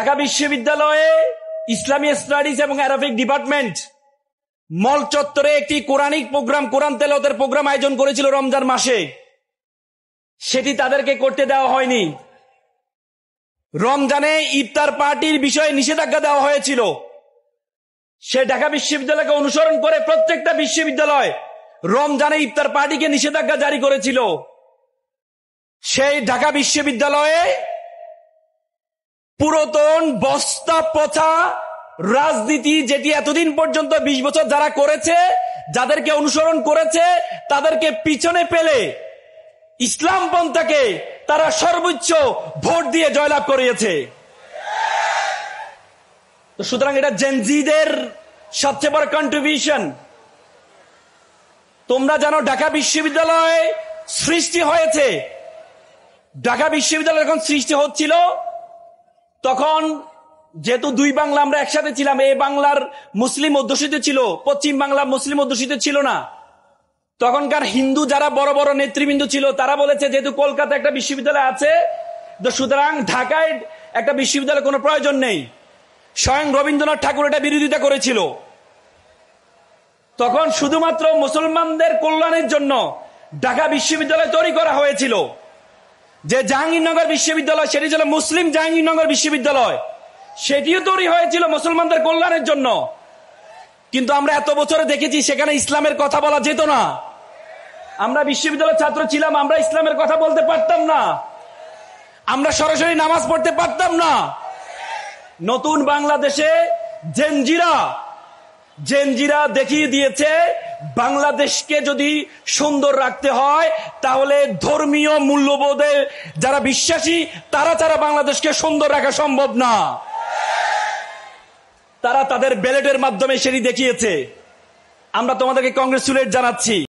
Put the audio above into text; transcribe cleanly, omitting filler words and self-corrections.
ঢাকা বিশ্ববিদ্যালয়ে ইসলামী স্টাডিজ এবং Arabic department মল চত্বরে একটি কোরআনিক প্রোগ্রাম, কোরআন তেলাওয়াতের প্রোগ্রাম আয়োজন করেছিল রমজান মাসে। সেটি তাদেরকে করতে দেওয়া হয়নি। রমজানে ইফতার পার্টির বিষয়ে নিষেধাজ্ঞা দেওয়া হয়েছিল। সে ঢাকা বিশ্ববিদ্যালয়কে অনুসরণ করে প্রত্যেকটা বিশ্ববিদ্যালয় রমজানে ইফতার পার্টিকে নিষেধাজ্ঞা জারি করেছিল। সেই ঢাকা বিশ্ববিদ্যালয়ে পুরাতন বস্তা পচা রাজনীতি, যেটি এতদিন পর্যন্ত 20 বছর যারা করেছে, যাদেরকে অনুসরণ করেছে, তাদেরকে পিছনে ফেলে ইসলাম পন্থাকে তারা সর্বোচ্চ ভোট দিয়ে জয়লাভ করিয়েছে। তো সুতরাং এটা জেনজিদের সবচেয়ে বড় কন্ট্রিবিউশন। তোমরা জানো ঢাকা বিশ্ববিদ্যালয় সৃষ্টি হয়েছে। ঢাকা বিশ্ববিদ্যালয় যখন সৃষ্টি হচ্ছিল তখন যেহেতু দুই বাংলা আমরা একসাথে ছিলাম, এই বাংলার মুসলিম অধ্যুষিত ছিল, পশ্চিম বাংলা মুসলিম অধ্যুষিত ছিল না। তখনকার হিন্দু যারা বড় বড় নেতৃবৃন্দ ছিল তারা বলেছে যেহেতু কলকাতা একটা বিশ্ববিদ্যালয় আছে, তো সুতরাং ঢাকায় একটা বিশ্ববিদ্যালয়ের কোনো প্রয়োজন নেই। স্বয়ং রবীন্দ্রনাথ ঠাকুর এটা বিরোধিতা করেছিল। তখন শুধুমাত্র মুসলমানদের কল্যাণের জন্য ঢাকা বিশ্ববিদ্যালয় তৈরি করা হয়েছিল। যে জাহাঙ্গীরনগর বিশ্ববিদ্যালয়, সেটি ছিল মুসলিম জাহাঙ্গীরনগর বিশ্ববিদ্যালয়, সেটিও তৈরি হয়েছিল মুসলমানদের কল্যাণের জন্য। কিন্তু আমরা এত বছরে দেখেছি সেখানে ইসলামের কথা বলা যেত না। আমরা বিশ্ববিদ্যালয়ের ছাত্র ছিলাম, আমরা ইসলামের কথা বলতে পারতাম না, আমরা সরাসরি নামাজ পড়তে পারতাম না। নতুন বাংলাদেশে জেনজিরা দেখিয়ে দিয়েছে বাংলাদেশকে যদি সুন্দর রাখতে হয় তাহলে ধর্মীয় মূল্যবোধে যারা বিশ্বাসী তারা ছাড়া বাংলাদেশকে সুন্দর রাখা সম্ভব না। তারা তাদের ব্যালটের মাধ্যমে সেটি দেখিয়েছে। আমরা তোমাদেরকে কংগ্রেচুলেট জানাচ্ছি।